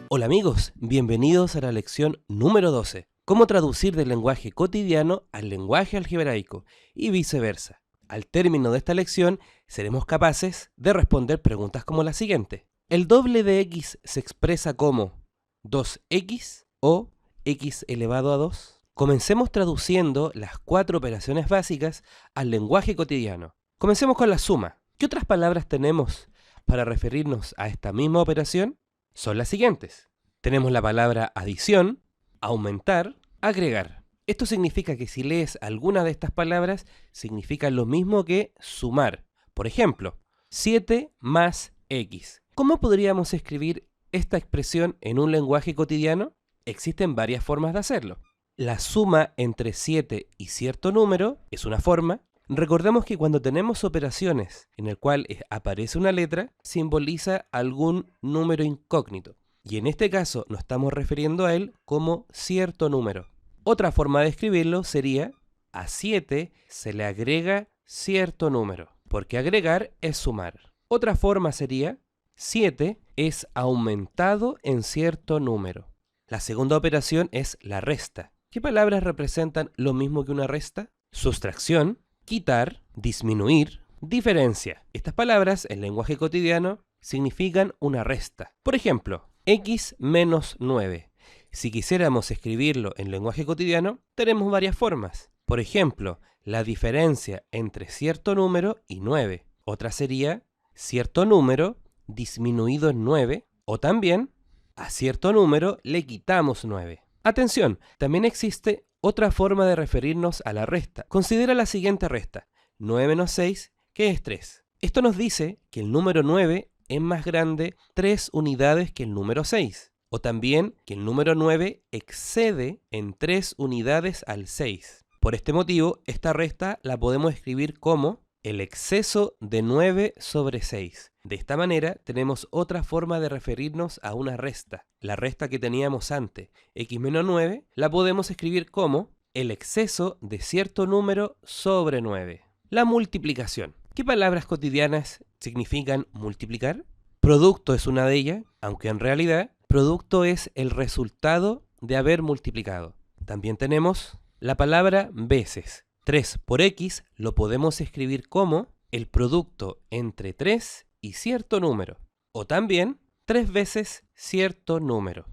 Hola amigos, bienvenidos a la lección número 12. Cómo traducir del lenguaje cotidiano al lenguaje algebraico y viceversa. Al término de esta lección, seremos capaces de responder preguntas como la siguiente. ¿El doble de x se expresa como 2x o x elevado a 2? Comencemos traduciendo las 4 operaciones básicas al lenguaje cotidiano. Comencemos con la suma. ¿Qué otras palabras tenemos para referirnos a esta misma operación? Son las siguientes. Tenemos la palabra adición, aumentar, agregar. Esto significa que si lees alguna de estas palabras, significa lo mismo que sumar. Por ejemplo, 7 más x. ¿Cómo podríamos escribir esta expresión en un lenguaje cotidiano? Existen varias formas de hacerlo. La suma entre 7 y cierto número es una forma. Recordemos que cuando tenemos operaciones en el cual aparece una letra, simboliza algún número incógnito. Y en este caso nos estamos refiriendo a él como cierto número. Otra forma de escribirlo sería a 7 se le agrega cierto número, porque agregar es sumar. Otra forma sería 7 es aumentado en cierto número. La segunda operación es la resta. ¿Qué palabras representan lo mismo que una resta? Sustracción, quitar, disminuir, diferencia. Estas palabras en lenguaje cotidiano significan una resta. Por ejemplo, x menos 9. Si quisiéramos escribirlo en lenguaje cotidiano, tenemos varias formas. Por ejemplo, la diferencia entre cierto número y 9. Otra sería cierto número disminuido en 9. O también a cierto número le quitamos 9. Atención, también existe otra forma de referirnos a la resta. Considera la siguiente resta. 9 menos 6, que es 3. Esto nos dice que el número 9 es más grande 3 unidades que el número 6. O también que el número 9 excede en 3 unidades al 6. Por este motivo, esta resta la podemos escribir como el exceso de 9 sobre 6. De esta manera, tenemos otra forma de referirnos a una resta. La resta que teníamos antes, x menos 9, la podemos escribir como el exceso de cierto número sobre 9. La multiplicación. ¿Qué palabras cotidianas significan multiplicar? Producto es una de ellas, aunque en realidad, producto es el resultado de haber multiplicado. También tenemos la palabra veces. 3 por x lo podemos escribir como el producto entre 3 y cierto número, o también 3 veces cierto número.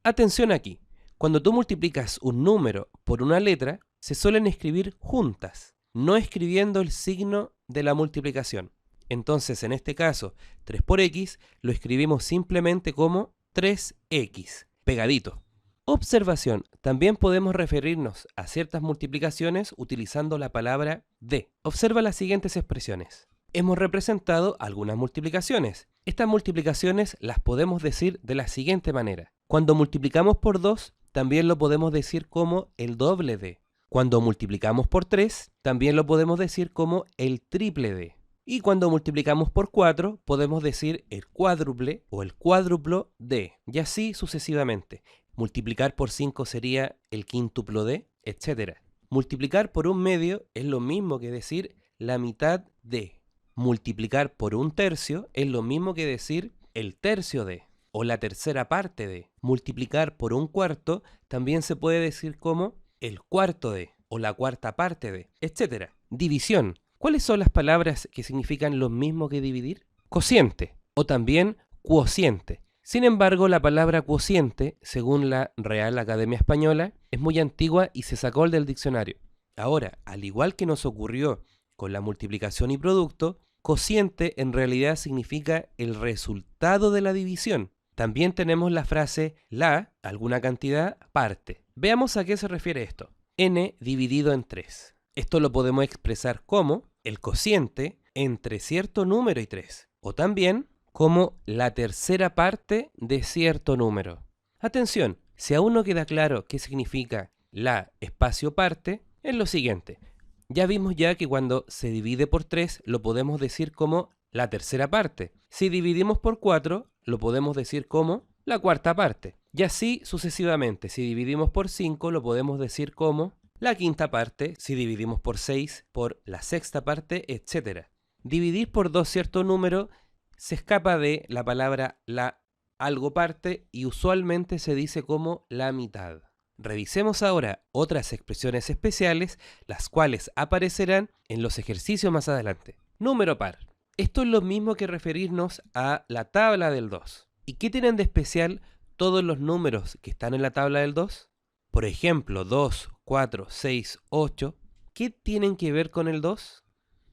Atención aquí, cuando tú multiplicas un número por una letra, se suelen escribir juntas, no escribiendo el signo de la multiplicación. Entonces, en este caso, 3 por x lo escribimos simplemente como 3x, pegadito. Observación. También podemos referirnos a ciertas multiplicaciones utilizando la palabra de. Observa las siguientes expresiones. Hemos representado algunas multiplicaciones. Estas multiplicaciones las podemos decir de la siguiente manera. Cuando multiplicamos por 2, también lo podemos decir como el doble de. Cuando multiplicamos por 3, también lo podemos decir como el triple de. Y cuando multiplicamos por 4, podemos decir el cuádruple o el cuádruplo de. Y así sucesivamente. Multiplicar por 5 sería el quíntuplo de, etc. Multiplicar por un medio es lo mismo que decir la mitad de. Multiplicar por un tercio es lo mismo que decir el tercio de, o la tercera parte de. Multiplicar por un cuarto también se puede decir como el cuarto de, o la cuarta parte de, etc. División. ¿Cuáles son las palabras que significan lo mismo que dividir? Cociente, o también cuociente. Sin embargo, la palabra cuociente, según la Real Academia Española, es muy antigua y se sacó del diccionario. Ahora, al igual que nos ocurrió con la multiplicación y producto, cociente en realidad significa el resultado de la división. También tenemos la frase la, alguna cantidad, parte. Veamos a qué se refiere esto. N dividido en 3. Esto lo podemos expresar como el cociente entre cierto número y 3. O también como la tercera parte de cierto número. Atención, si aún no queda claro qué significa la espacio parte, es lo siguiente. Ya vimos ya que cuando se divide por 3 lo podemos decir como la tercera parte. Si dividimos por 4 lo podemos decir como la cuarta parte. Y así sucesivamente. Si dividimos por 5 lo podemos decir como la quinta parte. Si dividimos por 6, por la sexta parte, etc. Dividir por 2 cierto número se escapa de la palabra la algo parte y usualmente se dice como la mitad. Revisemos ahora otras expresiones especiales, las cuales aparecerán en los ejercicios más adelante. Número par. Esto es lo mismo que referirnos a la tabla del 2. ¿Y qué tienen de especial todos los números que están en la tabla del 2? Por ejemplo, 2, 4, 6, 8. ¿Qué tienen que ver con el 2?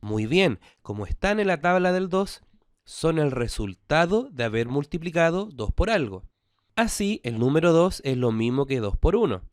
Muy bien, como están en la tabla del 2, son el resultado de haber multiplicado 2 por algo. Así, el número 2 es lo mismo que 2 por 1.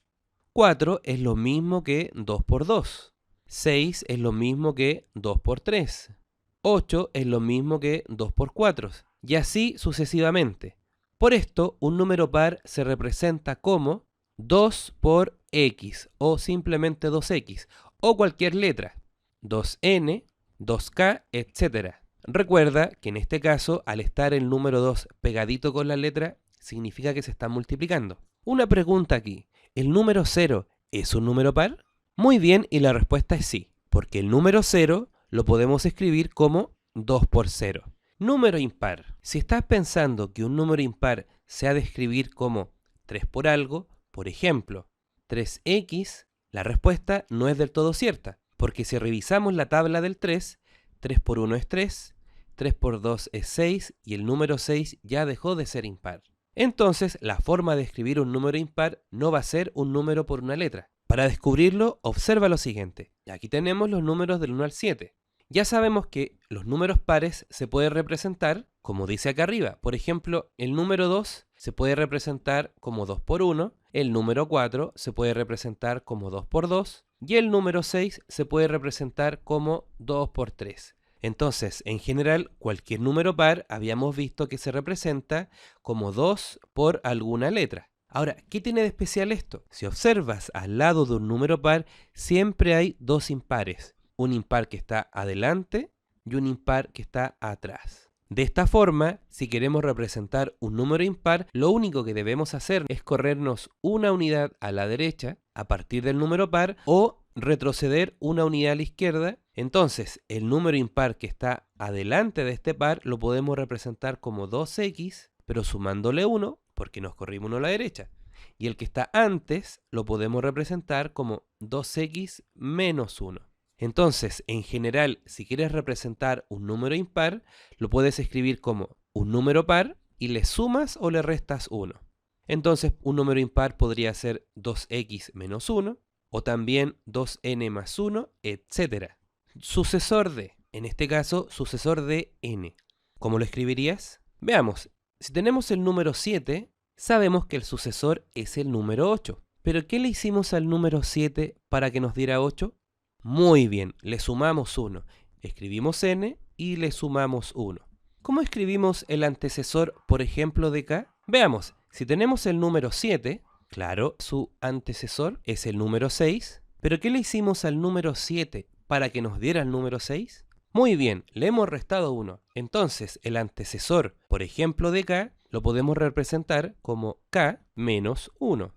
4 es lo mismo que 2 por 2. 6 es lo mismo que 2 por 3. 8 es lo mismo que 2 por 4. Y así sucesivamente. Por esto, un número par se representa como 2 por x o simplemente 2x o cualquier letra. 2n, 2k, etc. Recuerda que en este caso, al estar el número 2 pegadito con la letra, significa que se están multiplicando. Una pregunta aquí, ¿el número 0 es un número par? Muy bien, y la respuesta es sí, porque el número 0 lo podemos escribir como 2 por 0. Número impar. Si estás pensando que un número impar se ha de escribir como 3 por algo, por ejemplo, 3x, la respuesta no es del todo cierta, porque si revisamos la tabla del 3, 3 por 1 es 3, 3 por 2 es 6 y el número 6 ya dejó de ser impar. Entonces, la forma de escribir un número impar no va a ser un número por una letra. Para descubrirlo, observa lo siguiente. Aquí tenemos los números del 1 al 7. Ya sabemos que los números pares se pueden representar como dice acá arriba. Por ejemplo, el número 2 se puede representar como 2 por 1, el número 4 se puede representar como 2 por 2 y el número 6 se puede representar como 2 por 3. Entonces, en general, cualquier número par habíamos visto que se representa como 2 por alguna letra. Ahora, ¿qué tiene de especial esto? Si observas al lado de un número par, siempre hay dos impares. Un impar que está adelante y un impar que está atrás. De esta forma, si queremos representar un número impar, lo único que debemos hacer es corrernos una unidad a la derecha a partir del número par o retroceder una unidad a la izquierda. Entonces, el número impar que está adelante de este par lo podemos representar como 2x, pero sumándole 1, porque nos corrimos uno a la derecha. Y el que está antes lo podemos representar como 2x menos 1. Entonces, en general, si quieres representar un número impar, lo puedes escribir como un número par y le sumas o le restas 1. Entonces, un número impar podría ser 2x menos 1 o también 2n más 1, etc. Sucesor de, en este caso, sucesor de n. ¿Cómo lo escribirías? Veamos, si tenemos el número 7, sabemos que el sucesor es el número 8. ¿Pero qué le hicimos al número 7 para que nos diera 8? Muy bien, le sumamos 1. Escribimos n y le sumamos 1. ¿Cómo escribimos el antecesor, por ejemplo, de k? Veamos, si tenemos el número 7, claro, su antecesor es el número 6. ¿Pero qué le hicimos al número 7 para que nos diera el número 6? Muy bien, le hemos restado 1. Entonces, el antecesor, por ejemplo, de k, lo podemos representar como k menos 1.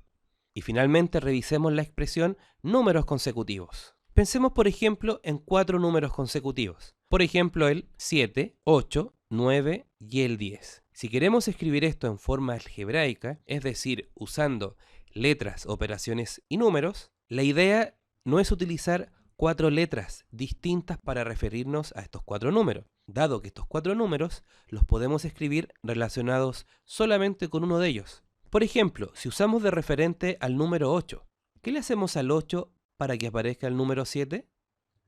Y finalmente revisemos la expresión números consecutivos. Pensemos, por ejemplo, en 4 números consecutivos. Por ejemplo, el 7, 8, 9 y el 10. Si queremos escribir esto en forma algebraica, es decir, usando letras, operaciones y números, la idea no es utilizar 4 letras distintas para referirnos a estos 4 números, dado que estos 4 números los podemos escribir relacionados solamente con uno de ellos. Por ejemplo, si usamos de referente al número 8, ¿qué le hacemos al 8 para que aparezca el número 7?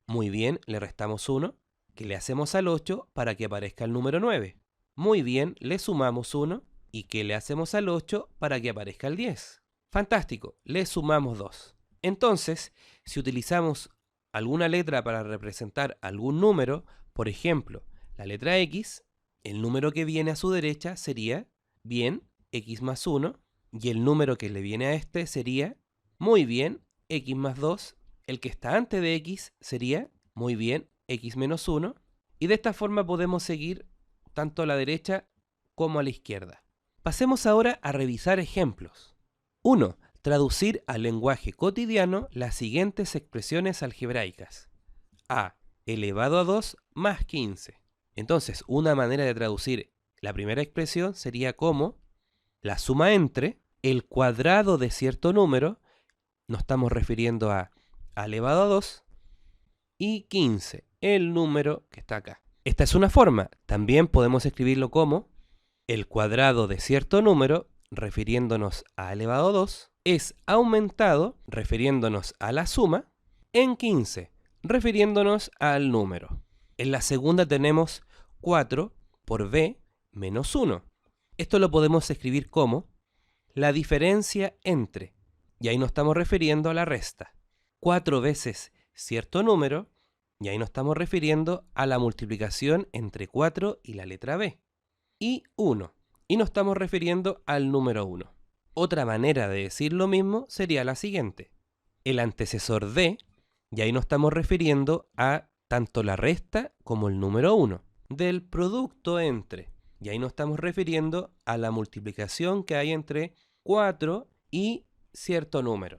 Muy bien, le restamos 1. ¿Qué le hacemos al 8 para que aparezca el número 9? Muy bien, le sumamos 1. ¿Y qué le hacemos al 8 para que aparezca el 10? Fantástico, le sumamos 2. Entonces, si utilizamos alguna letra para representar algún número, por ejemplo, la letra X, el número que viene a su derecha sería, bien, X más 1, y el número que le viene a este sería, muy bien, X más 2, el que está antes de X sería, muy bien, X menos 1, y de esta forma podemos seguir tanto a la derecha como a la izquierda. Pasemos ahora a revisar ejemplos. 1. Traducir al lenguaje cotidiano las siguientes expresiones algebraicas. A elevado a 2 más 15. Entonces, una manera de traducir la primera expresión sería como la suma entre el cuadrado de cierto número, nos estamos refiriendo a elevado a 2, y 15, el número que está acá. Esta es una forma. También podemos escribirlo como el cuadrado de cierto número, refiriéndonos a elevado a 2, es aumentado, refiriéndonos a la suma, en 15, refiriéndonos al número. En la segunda tenemos 4 por b menos 1. Esto lo podemos escribir como la diferencia entre, y ahí nos estamos refiriendo a la resta. 4 veces cierto número, y ahí nos estamos refiriendo a la multiplicación entre 4 y la letra b. Y 1, y nos estamos refiriendo al número 1. Otra manera de decir lo mismo sería la siguiente. El antecesor de, y ahí nos estamos refiriendo a tanto la resta como el número 1. Del producto entre, y ahí nos estamos refiriendo a la multiplicación que hay entre 4 y cierto número.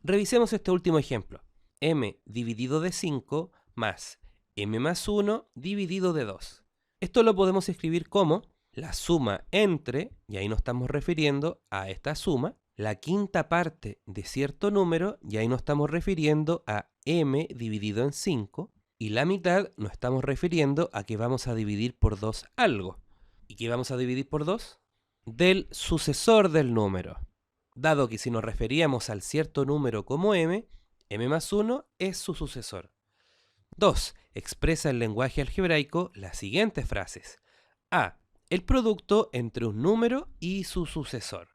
Revisemos este último ejemplo. M dividido de 5 más m más 1 dividido de 2. Esto lo podemos escribir como la suma entre, y ahí nos estamos refiriendo a esta suma, la quinta parte de cierto número, y ahí nos estamos refiriendo a m dividido en 5, y la mitad nos estamos refiriendo a que vamos a dividir por 2 algo. ¿Y qué vamos a dividir por 2? Del sucesor del número. Dado que si nos referíamos al cierto número como m más 1 es su sucesor. 2. Expresa en lenguaje algebraico las siguientes frases. A. El producto entre un número y su sucesor.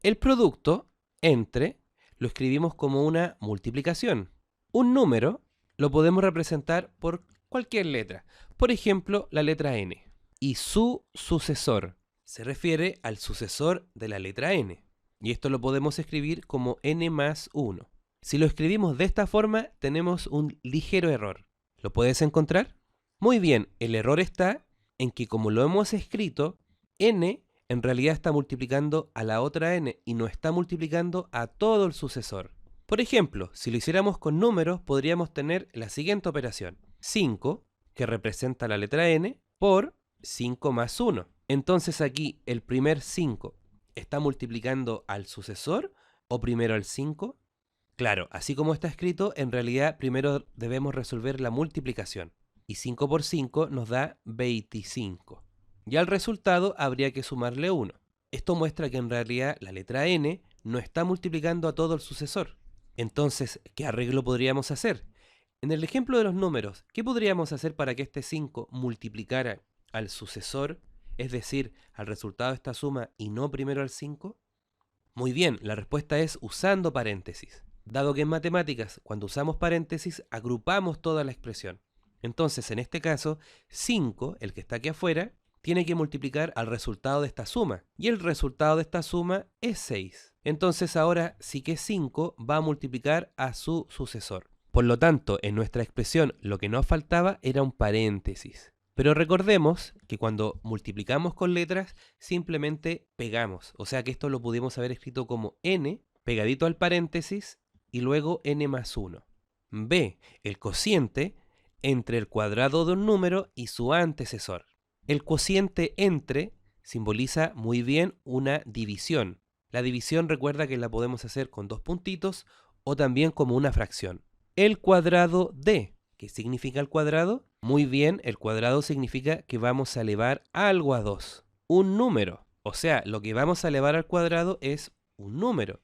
El producto entre lo escribimos como una multiplicación. Un número lo podemos representar por cualquier letra. Por ejemplo, la letra n. Y su sucesor se refiere al sucesor de la letra n. Y esto lo podemos escribir como n más 1. Si lo escribimos de esta forma, tenemos un ligero error. ¿Lo puedes encontrar? Muy bien, el error está en que como lo hemos escrito, n en realidad está multiplicando a la otra n y no está multiplicando a todo el sucesor. Por ejemplo, si lo hiciéramos con números, podríamos tener la siguiente operación. 5, que representa la letra n, por 5 más 1. Entonces aquí el primer 5 está multiplicando al sucesor o primero al 5. Claro, así como está escrito, en realidad primero debemos resolver la multiplicación. Y 5 por 5 nos da 25. Y al resultado habría que sumarle 1. Esto muestra que en realidad la letra n no está multiplicando a todo el sucesor. Entonces, ¿qué arreglo podríamos hacer? En el ejemplo de los números, ¿qué podríamos hacer para que este 5 multiplicara al sucesor, es decir, al resultado de esta suma y no primero al 5? Muy bien, la respuesta es usando paréntesis. Dado que en matemáticas, cuando usamos paréntesis, agrupamos toda la expresión. Entonces, en este caso, 5, el que está aquí afuera, tiene que multiplicar al resultado de esta suma. Y el resultado de esta suma es 6. Entonces ahora sí que 5 va a multiplicar a su sucesor. Por lo tanto, en nuestra expresión lo que nos faltaba era un paréntesis. Pero recordemos que cuando multiplicamos con letras, simplemente pegamos. O sea que esto lo pudimos haber escrito como n, pegadito al paréntesis, y luego n más 1. B, el cociente entre el cuadrado de un número y su antecesor. El cociente entre simboliza muy bien una división. La división recuerda que la podemos hacer con 2 puntitos o también como una fracción. El cuadrado de, ¿qué significa el cuadrado? Muy bien, el cuadrado significa que vamos a elevar algo a 2. Un número. O sea, lo que vamos a elevar al cuadrado es un número.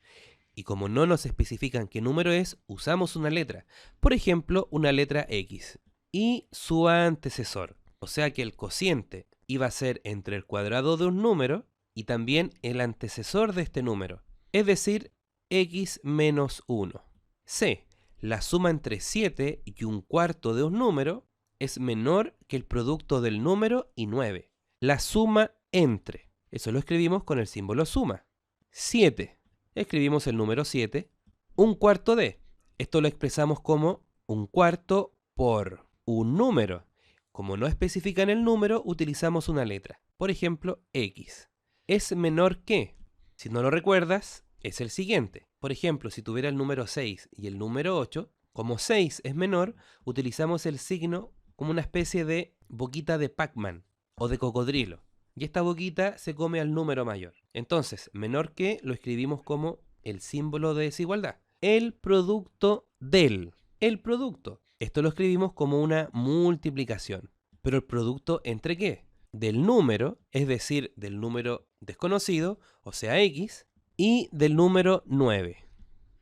Y como no nos especifican qué número es, usamos una letra. Por ejemplo, una letra X. Y su antecesor. O sea que el cociente iba a ser entre el cuadrado de un número y también el antecesor de este número. Es decir, X menos 1. C. La suma entre 7 y un cuarto de un número es menor que el producto del número y 9. La suma entre. Eso lo escribimos con el símbolo suma. 7. Escribimos el número 7. Un cuarto de. Esto lo expresamos como un cuarto por un número. Como no especifican el número, utilizamos una letra. Por ejemplo, X. Es menor que. Si no lo recuerdas, es el siguiente. Por ejemplo, si tuviera el número 6 y el número 8, como 6 es menor, utilizamos el signo como una especie de boquita de Pac-Man o de cocodrilo. y esta boquita se come al número mayor. Entonces, menor que lo escribimos como el símbolo de desigualdad. El producto del. El producto. Esto lo escribimos como una multiplicación. ¿Pero el producto entre qué? Del número, es decir, del número desconocido, o sea x, y del número 9.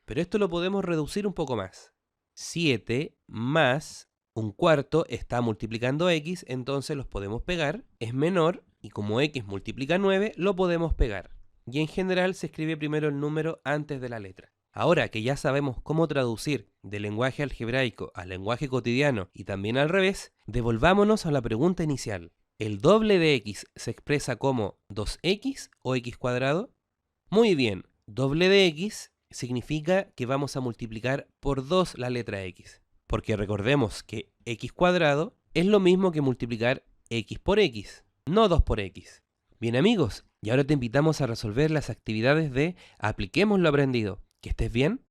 Pero esto lo podemos reducir un poco más. 7 más un cuarto está multiplicando x, entonces los podemos pegar. Es menor, y como x multiplica 9, lo podemos pegar. Y en general se escribe primero el número antes de la letra. Ahora que ya sabemos cómo traducir del lenguaje algebraico al lenguaje cotidiano y también al revés, devolvámonos a la pregunta inicial. ¿El doble de x se expresa como 2x o x cuadrado? Muy bien, doble de x significa que vamos a multiplicar por 2 la letra x. Porque recordemos que x cuadrado es lo mismo que multiplicar x por x, no 2 por x. Bien amigos, y ahora te invitamos a resolver las actividades de Apliquemos lo aprendido. Que estés bien.